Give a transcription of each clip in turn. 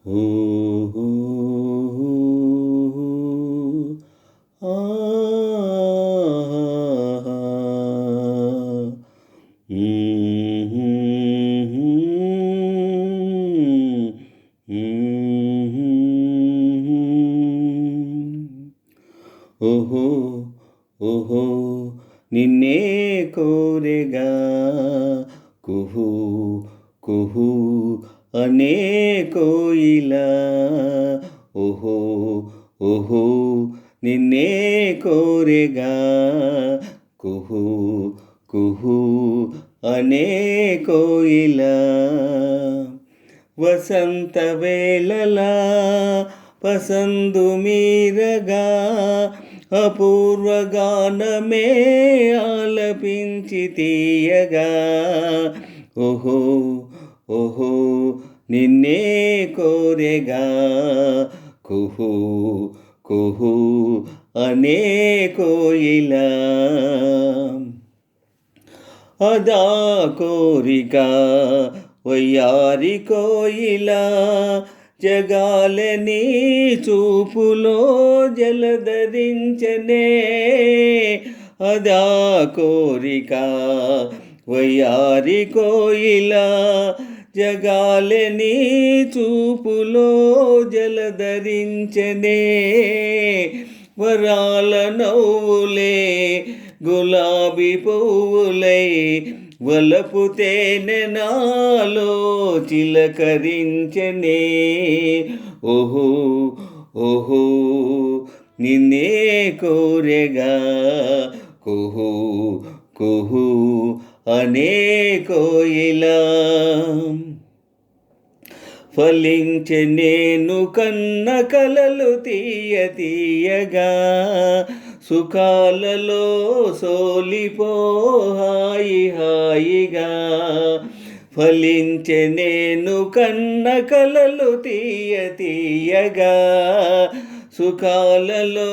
ఓహో ఆ ఓహో ఓహో నిన్నే కోరెగా కుహు కుహు అనే కోయిలా ఓహో ఓహో నిన్నే కోరెగా కుహు కుహు అనే కోయిలా వసంత వేళలా పసందు మీరగా అపూర్వ గానమే ఆలపించి తీయగా ఓహో ఓహో నిన్నే కోరెగా కుహు కుహు అనే కోయిలా అదా కోరిక వయ్యారి కోయిలా జగాలని చూపులో జలధరించనే అదా కోరిక వయ్యారి కోయిలా జగాలని చూపులో జలధరించనే వరాల నవ్వులే గులాబీ పువ్వులై వలపు తేనె నాలో చిలకరించనే ఓహో ఓహో నిన్నే కోరెగా కుహు కుహు అనే కోయిలా ఫలించె నేను కన్న కలలు తీయ తీయగా సుఖాలలో సోలిపో హాయి హాయిగా ఫలించె నేను కన్న కలలు తీయ తీయగా సుఖాలలో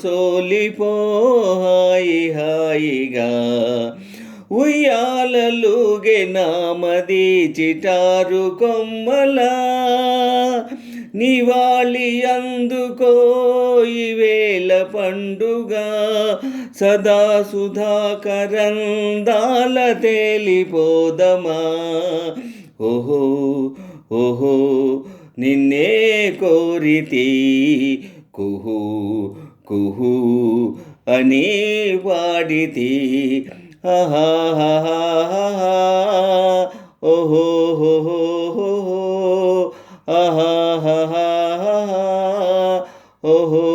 సోలిపో హాయి హాయిగా ఉయ్యాలలుగే నామది చిటారు కొమ్మలా నివాళి అందుకో ఈవేళ పండుగ సదా సుధాకరందాల తేలిపోదమా ఓహో ఓహో నిన్నే కోరితి కుహు కుహు అని వాడితి ఆహాహాహా ఓహో ఆహాహాహా ఓహో